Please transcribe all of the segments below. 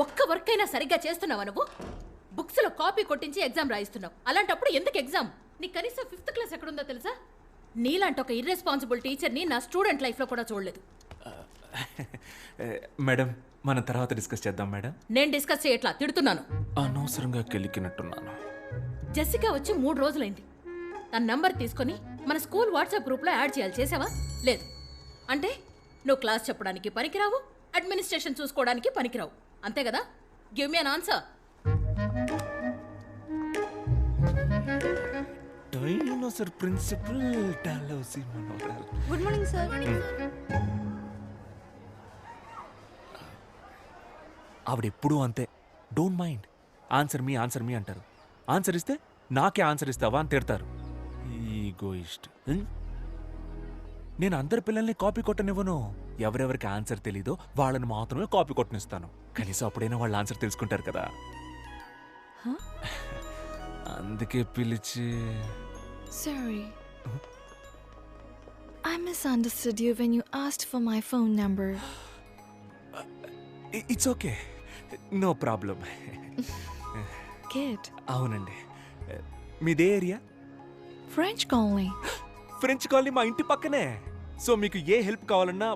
ఒక్క వర్క్ అయినా సరిగ్గా చేస్తున్నావా నువ్వు? బుక్స్ లో కాపీ కొట్టించి ఎగ్జామ్ రాయిస్తున్నావు. అలాంటప్పుడు ఎందుకు ఎగ్జామ్? నీ కనీసం 5th క్లాస్ ఎక్కడుందో తెలుసా? నీలాంటి ఒక ఇర్రెస్పాన్సిబుల్ టీచర్ని నా స్టూడెంట్ లైఫ్లో కూడా చూడలేదు. మేడం మనం తర్వాత డిస్కస్ చేద్దాం మేడం. నేను డిస్కస్ చేయట్లా, తిడుతున్నాను. అనవసరంగా కెలికినట్టున్నాను. జెసికా వచ్చి 3 రోజులైంది. తన నంబర్ తీసుకొని మన స్కూల్ వాట్సాప్ గ్రూప్లో యాడ్ చేయాలి. చేసావా? లేదు. అంటే నువ్వు క్లాస్ చెప్పడానికి పనికిరావు, అడ్మినిస్ట్రేషన్ చూసుకోవడానికి పనికిరావు, అంతే కదా? Give me an answer. Dinosaur principal Dalhousie మనోరల్. Good morning sir. ఆవిడెప్పుడూ అంతే. Don't mind. ఆన్సర్ మీ అంటారు. ఆన్సర్ ఇస్తే నాకే ఆన్సర్ ఇస్తావా అని తిడతారు. ఈగోయిస్ట్. నేను అందరి పిల్లల్ని కాపీ కొట్టనివ్వను. ఎవరెవరికి ఆన్సర్ తెలీదో వాళ్ళని మాత్రమే కాపీ కొట్టనిస్తాను. కనీసం అప్పుడైనా వాళ్ళ ఆన్సర్ తెలుసుకుంటారు కదా. అందుకే పిలిచి. Sorry. I misunderstood you when you asked for my phone number. It's okay, no problem. Kid. అవునండి. మీదే area? French colony. French colony మా ఇంటి పక్కనే. సో మీకు ఏ హెల్ప్ కావాలన్నా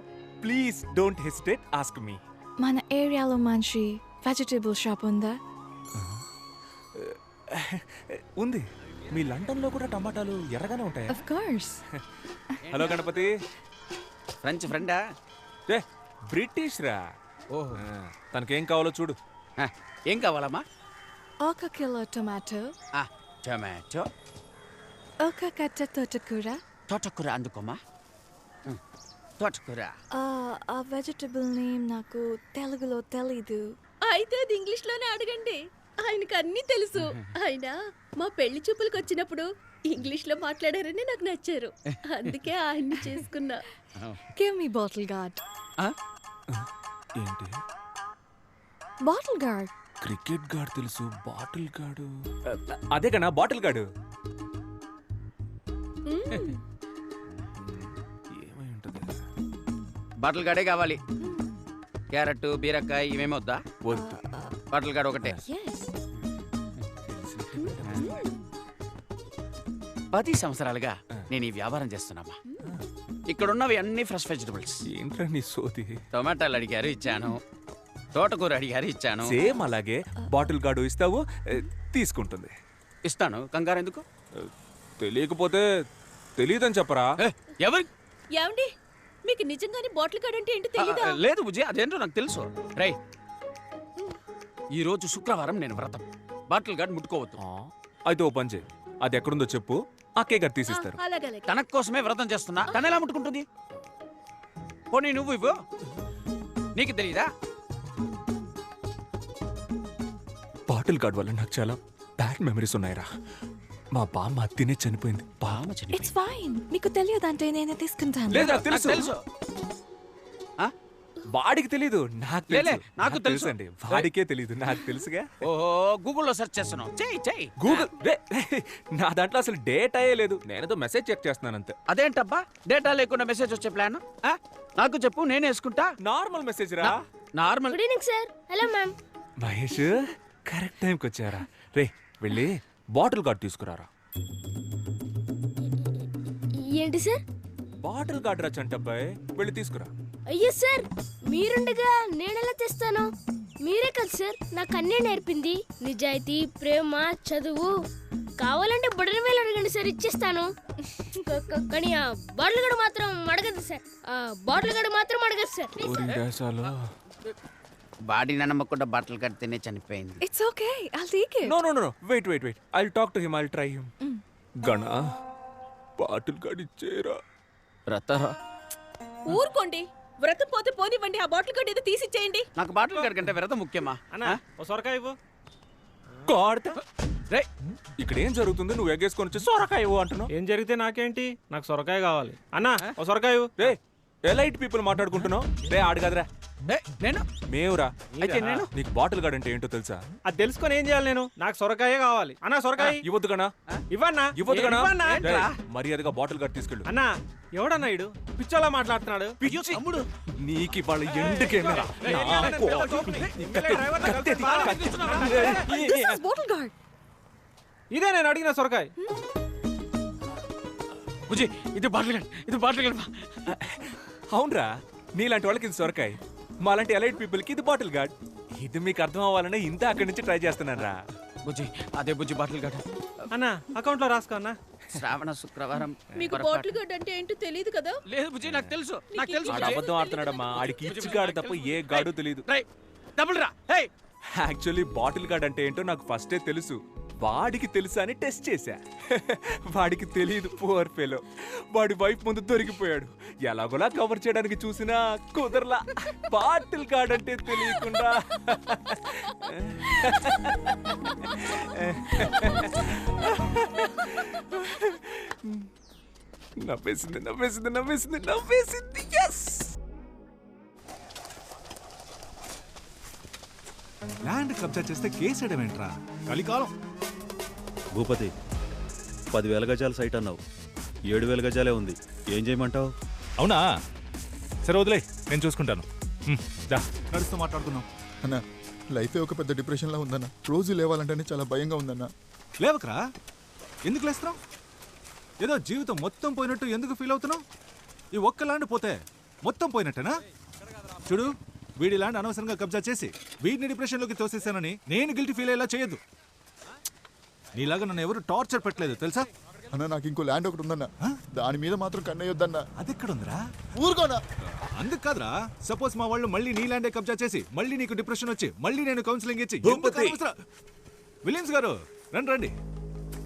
please don't hesitate, ask me. మన ఏరియాలో మంచి వెజిటబుల్ షాప్ ఉందా? ఉంది. మీ లండన్లో కూడా టమాటాలు ఎర్రగానే ఉంటాయా? Of course. Hello Ganapathi. French ఫ్రెండా? ఏ బ్రిటిష్ రా. ఓహో. తనకేం కావాలో చూడు. ఏం కావాలమ్మా? 1 కిలో టొమాటో. టొమాటో. 1 కట్ట తోటకూర. తోటకూర అందుకోమా. తోటకూర. ఆ వెజిటబుల్ నేమ్ నాకు తెలుగులో తెలీదు. అయితే అది ఇంగ్లీష్లోనే అడగండి, ఆయనకు అన్నీ తెలుసు. ఆయన మా పెళ్లి చూపులకు వచ్చినప్పుడు ఇంగ్లీష్లో మాట్లాడారని నాకు నచ్చారు, అందుకే ఆయన్ని చేసుకున్నా. Give me bottle guard. ఏంటి? Bottle guard. క్రికెట్ గాడు తెలుసు, బాటిల్ గాడు అదే కన్నా బాటిల్ గాడు. ఏమై ఉంటది? బాటిల్ గాడే కావాలి. క్యారెట్, బీరకాయ ఇవేమీ వద్దా? వద్దు. బాటిల్ గాడు ఒకటే. Yes. 10 సంవత్సరాలుగా నేను ఈ వ్యాపారం చేస్తున్నామా. ఇక్కడున్నవి అన్ని ఫ్రెష్ వెజిటబుల్స్. ఏంట్రా నీ సోది? టొమాటోలు అడిగారు ఇచ్చాను, తోటకూర అడిగారు ఇచ్చాను. సేమ్ అలాగే బాటిల్ గాడు ఇస్తావు, తీసుకుంటుంది. ఇస్తాను, కంగారు ఎందుకు? తెలియకపోతే తెలియదని చెప్పరా. ఎవరి ఏమండి, మీకు నిజంగానే బాటిల్ గార్డ్ అంటే ఏంటో తెలీదా? లేదు బుజ్జి, అదేంటో నాకు తెలుసు. రై, ఈరోజు శుక్రవారం నేను వ్రతం. బాటిల్ గార్డ్ ముట్టుకోవద్దు. అయితే ఓ పని చేయి, అది ఎక్కడుందో చెప్పు, ఆ కేక్ గారు తీసిస్తారు. అలాగే. తన కోసమే వ్రతం చేస్తున్నా, తన ఎలా ముట్టుకుంటుంది? పోనీ నువ్వు ఇవ్వు, నీకు తెలీదా? బాటిల్ గార్డ్ వల్ల నాకు చాలా బ్యాడ్ మెమరీస్ ఉన్నాయిరా. మా బామ్మ తినే చనిపోయింది. బామ్మ It's చనిపోయింది. fine. మీకు తెలియదంటే నేనే తీసుకుంటాను. లేదా నాకు తెలుసు. వాడికి తెలీదు, నాకు లేలే, తెలుసు. నాకు తెలుసు అండి, వాడికే తెలీదు, నాకు తెలుసుగా. ఓహో, గూగుల్లో సెర్చ్ చేస్తున్నావు. చెయ్యి. గూగుల్ నా దాంట్లో అసలు డేటా లేదు. నేనేదో మెసేజ్ చెక్ చేస్తున్నాను అంతే. అదేంటబ్బా, డేటా లేకుండా మెసేజ్ వచ్చే ప్లాన్? నాకు చెప్పు, నేను వేసుకుంటా. నార్మల్ మెసేజ్ రా. Normal. Good evening sir. Hello ma'am. Mahesh correct టైంకి వచ్చారా. రే వెళ్ళి బాటిల్ గార్డ్ తీసుకురారా. ఏంటి సార్? బాటిల్ గార్డ్ రా చంటబ్బాయ్, వెళ్ళి తీసుకురా. అయ్యో సార్, మీరుండగా నేనెలా తెస్తాను? మీరే కదా సార్ నాకు అన్నీ నేర్పింది. నిజాయితీ, ప్రేమ, చదువు. కావాలంటే బుడని వేలు అడగండి సార్, ఇచ్చేస్తాను. కానీ ఆ బాటిల్ గడు మాత్రం అడగదు సార్. బాడీని నమ్మకుండా బట్టలు కడితేనే చనిపోయింది. It's okay. I'll take it. No. Wait. I'll talk to him. I'll try him. గణా, bottle gourd ఇచ్చేరా. వ్రతరా? ఊరుకోండి, వ్రతం పోతే పోనివ్వండి. ఆ బాటిల్ గడు ఏదో తీసిచ్చేయండి. నాకు బాటిల్ గార్డ్ కంటే వ్రతం ముఖ్యమా? సొరకాయ ఇవ్వు. గాడ్ రే, ఇక్కడ ఏం జరుగుతుంది? నువ్వు ఎగ్గేసుకొని వచ్చి సొరకాయ ఇవ్వు అంటున్నావు. ఏం జరిగితే నాకేంటి? నాకు సొరకాయ కావాలి. అన్నా ఓ సొరకాయ ఇవ్వు. రే ఎలైట్ పీపుల్ మాట్లాడుకుంటున్నావు. రే ఆడు కదరా. నేను మేవురా అయితే నేను నీకు బాటిల్ గార్డ్ అంటే ఏంటో తెలుసా? అది తెలుసుకొని ఏం చేయాలి నేను? నాకు సొరకాయే కావాలి అన్నా. సొరకాయ ఇవ్వద్దు గనా, ఇవ్వన్నా. ఇవ్వద్దు గనా. ఇవ్వన్నా. రేయ్, మర్యాదగా బాటిల్ గార్డ్ తీసుకెళ్ళు. అన్నా ఎవడన్నా ఇడు పిచ్చోలా మాట్లాడుతున్నాడు? తమ్ముడు నీకు ఇవాళ ఎండుకేమరా? Bottle gourd. ఇదే నేను అడిగిన సొరకాయ. బుజ్జి ఇది బాటిల్ గడ్, ఇది బాటిల్ గడ్. అవునరా, నీలాంటి వాళ్ళకి ఇది సొరకాయ, మాలాంటి ఎలైట్ పీపుల్ కి ఇది బాటిల్ గార్డ్. ఇది మీకు అర్థం అవ్వాలనే ఇంత అక్కడి నుంచి ట్రై చేస్తున్నాను రా. బుజ్జి అదే బుజ్జి బాటిల్ గడ్. అన్నా అకౌంట్ లో రాసుకో అన్నా. శ్రావణ శుక్రవారం మీకు బాటిల్ గడ్ అంటే ఏంటో తెలియదు కదా? లేదు బుజ్జి, నాకు తెలుసు, నాకు తెలుసు. ఆడు అబద్ధం ఆడుతున్నాడమ్మా. ఆడికి ఇచ్చి గాడు తప్ప ఏ గాడు తెలియదు. డబుల్ రా. హే యాక్చువల్లీ బాటిల్ గార్డ్ అంటే ఏంటో నాకు ఫస్టే తెలుసు. వాడికి తెలుసా అని టెస్ట్ చేశా. వాడికి తెలియదు, పువర్ ఫెలో. వాడి వైఫ్ ముందు దొరికిపోయాడు. ఎలాగోలా కవర్ చేయడానికి చూసినా కుదరలా. బాటిల్ గార్డ్ అంటే తెలియకుండా నవ్వేసింది నవ్వేసింది నవ్వేసింది నవ్వేసింది. ఎస్, ల్యాండ్ కబ్జా చేస్తే కేసేయడం ఏంట్రా? కలికాలం. భూపతి 10,000 గజాల సైట్ అన్నావు, 7,000 గజాలే ఉంది. ఏం చేయమంటావు? అవునా, సరే వదిలే, నేను చూసుకుంటాను. దా, నడుస్తూ మాట్లాడుకుందాం. అన్న, లైఫే ఒక పెద్ద డిప్రెషన్లా ఉందన్న. రోజు లేవాలంటేనే చాలా భయంగా ఉందన్న. లేవకరా, ఎందుకు లేస్తున్నావు? ఏదో జీవితం మొత్తం పోయినట్టు ఎందుకు ఫీల్ అవుతున్నావు? ఈ ఒక్క ల్యాండ్ పోతే మొత్తం పోయినట్టేనా? చూడు, వీడి ల్యాండ్ అనవసరంగా కబ్జా చేసి వీడిని డిప్రెషన్లోకి తోసేసానని నేను గిల్టీ ఫీల్ అయ్యేలా చేయొద్దు. నీలాగా నన్ను ఎవరు టార్చర్ పెట్టలేదు తెలుసా? అన్న, నాకు ఇంకో ల్యాండ్ ఒకటి ఉందన్న, దాని మీద మాత్రం కన్నయ్యొద్దన్న. అది ఎక్కడుందిరా? ఊరుకోనా? అందుకు కాదురా, సపోజ్ మా వాళ్ళు మళ్ళీ నీ ల్యాండే కబ్జా చేసి మళ్ళీ నీకు డిప్రెషన్ వచ్చి మళ్ళీ నేను కౌన్సిలింగ్ ఇచ్చి భూపతి. విలియమ్స్ గారు రండి రండి,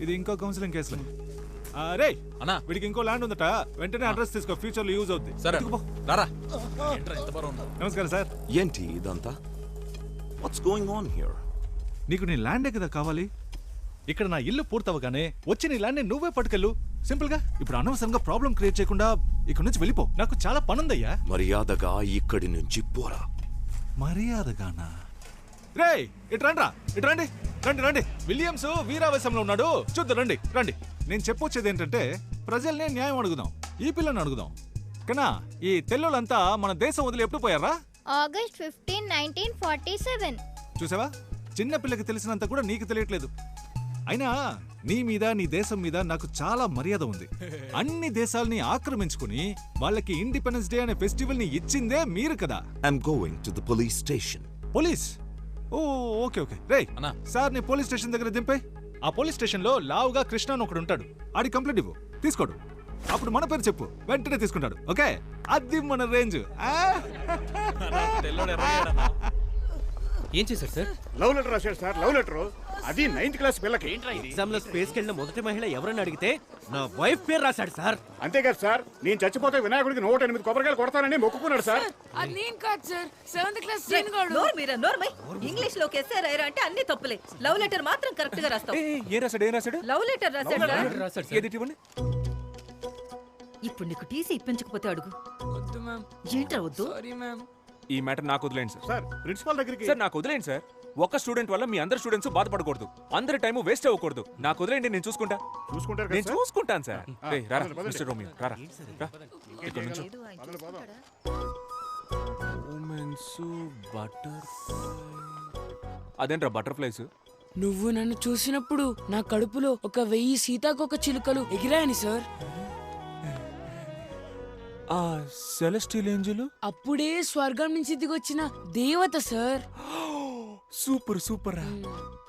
ఇది ఇంకో కౌన్సిలింగ్ కేసులే. రే అన్నా, వీడికి ఇంకో ల్యాండ్ ఉందట, వెంటనే అడ్రస్ తీసుకో, ఫ్యూచర్ లో యూజ్ అవుద్ది. సరే ఎత్తుకుపో. రారా. నమస్కారం సార్. ఏంటి ఇదంతా? What's going on here? నీకు నీ ల్యాండే కదా కావాలి. ఇక్కడ నా ఇల్లు పూర్తవగానే వచ్చి నీ ల్యాండ్ నువ్వే పట్టుకెళ్ళు, సింపుల్ గా. ఇప్పుడు అనవసరంగా ప్రాబ్లం క్రియేట్ చేయకుండా ఇక్కడ నుంచి వెళ్ళిపో, నాకు చాలా పనుందయ్యా. మర్యాదగా ఇక్కడి నుంచి పోరా. మర్యాదగానా? రే ఇటు రండి రా, ఇటు రండి రండి రండి. విలియమ్స్ వీరావేశంలో ఉన్నాడు, చూద్దాం రండి రండి. నేను చెప్పొచ్చేది ఏంటంటే, ప్రజల్ని న్యాయం అడుగుదాం, ఈ పిల్లని అడుగుదాం. కన్నా ఈ తెల్లోళ్ళంతా మన దేశం వదిలి ఎప్పుడు పోయారా? ఆగస్ట్ 15, 1947. చూసావా, చిన్న పిల్లకి తెలిసినంత కూడా నీకు తెలియట్లేదు. అయినా నీ మీద నీ దేశం మీద నాకు చాలా మర్యాద ఉంది. అన్ని దేశాల్ని ఆక్రమించుకుని వాళ్ళకి ఇండిపెండెన్స్ డే అనే ఫెస్టివల్ ని ఇచ్చిందే మీరు కదా. I'm going to the police station. Police? Oh okay okay. రే అన్నా. సార్ ని పోలీస్ స్టేషన్ దగ్గర దింపే. ఆ పోలీస్ స్టేషన్ లో లావుగా కృష్ణ అని ఒకడు ఉంటాడు, ఆడి కంప్లైంట్ ఇవ్వు, తీసుకోడు. అప్పుడు మన పేరు చెప్పు, వెంటనే తీసుకుంటాడు. ఓకే, అది మన రేంజ్. ఏం చేశారు సార్? లవ్ లెటర్ రాశాడు సార్, లవ్ లెటర్. అది 9th క్లాస్ పిల్లకి. ఎగ్జామ్ లో స్పేస్ కెళ్ళిన మొదటి మహిళ ఎవరని అడిగితే నా వైఫ్ పేరు రాశాడు సార్. అంతేకాదు సార్, నేను చచ్చిపోతే వినాయకుడికి 108 కొబ్బరికాయలు కొడతానని మొక్కుకున్నాడు సార్. అది నేను కాదు సార్, 7th క్లాస్ ఇంగ్లీష్ లోకి ఎస్ఆర్ అంటే అన్ని తప్పులే. లవ్ లెటర్ మాత్రం కరెక్ట్ గా రాస్తావు. ఏం రాశాడు ఏం రాశాడు? లవ్ లెటర్ రాశాడు సార్. రాశాడు ఏది ఇవ్వండి. ఇప్పుడు నీకు టీసీ ఇప్పించకపోతే అడుగు. వద్దు మ్యామ్, ఏంట్రా వద్దు? Sorry ma'am. ఈ మ్యాటర్ నాకు వదిలేండి సార్. సార్ ప్రిన్సిపాల్ దగ్గరికి. సార్ నాకు వదిలేండి సార్. ఒక్క స్టూడెంట్ వల్ల మీ అందరు స్టూడెంట్స్ బాధపడకూడదు, అందరి టైం వేస్ట్ అవ్వకూడదు. నాకు వదిలేండి, నేను చూసుకుంటా. చూసుకుంటారు నేను కదా సార్? చూసుకుంటాను సార్. ఏయ్, రారా పదండి, పదండి. మిస్టర్ రోమియో, రారా రా. ఇక్కడ నుంచో. Women's butterfly. అదేంట్రా బటర్ఫ్లైస్? నువ్వు నన్ను చూసినప్పుడు నా కడుపులో 1000 సీతాకోక చిలుకలు ఎగిరాయని సార్. ఆ సెలెస్టియల్ ఏంజెల్ అప్పుడే స్వర్గం నుంచి దిగొచ్చిన దేవత సార్. సూపర్ సూపర్ రా.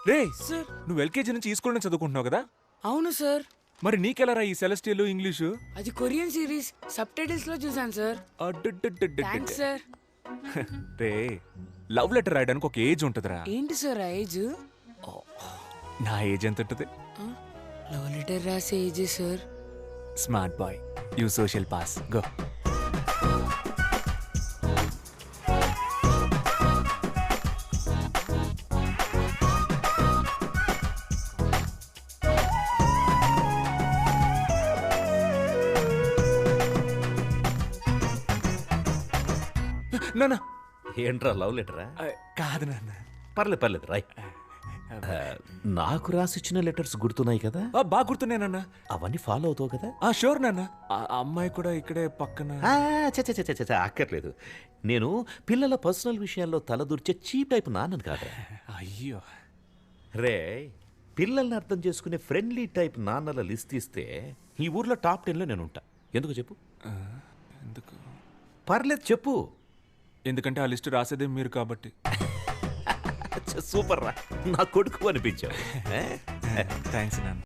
రే సార్. నువ్వు ఎల్కేజీ నుంచి ఈ స్కూల్ నుంచి చదువుకుంటున్నావు కదా? అవును సార్. మరి నీకెలారా ఈ సెలెస్టియల్ ఇంగ్లీషు? అది కొరియన్ సిరీస్ సబ్ టైటిల్స్ లో చూసాను సార్. Thanks sir. రే లవ్ లెటర్ రాయడానికి ఒక ఏజ్ ఉంటుందిరా. ఏంటి సార్ ఆ ఏజ్? నా ఏజ్ ఎంత ఉంటుంది? లవ్ లెటర్ రాసే ఏజే sir. Smart boy, you social pass, go. నానా ఏంట్రా లవ్ లెటరా? కాదు నాన్న. పర్లేదు రాయ్. నాకు రాసిచ్చిన లెటర్స్ గుర్తున్నాయి కదా? బాగా గుర్తున్నానన్నా. అవన్నీ ఫాలో అవుతావు కదా? షూర్ నాన్న. ఆ అమ్మాయి కూడా ఇక్కడే పక్కన. అక్కర్లేదు. నేను పిల్లల పర్సనల్ విషయాల్లో తలదూర్చే చీప్ టైప్ నాన్నను కాదా. అయ్యో రే, పిల్లల్ని అర్థం చేసుకునే ఫ్రెండ్లీ టైప్ నాన్నల లిస్ట్ ఇస్తే ఈ ఊర్లో టాప్ 10లో నేను ఉంటా. ఎందుకు చెప్పు? ఎందుకు? పర్లేదు చెప్పు. ఎందుకంటే ఆ లిస్టు రాసేదే మీరు కాబట్టి. సూపర్ రా, నా కొడుకు అనిపించావు. థ్యాంక్స్ నాన్న.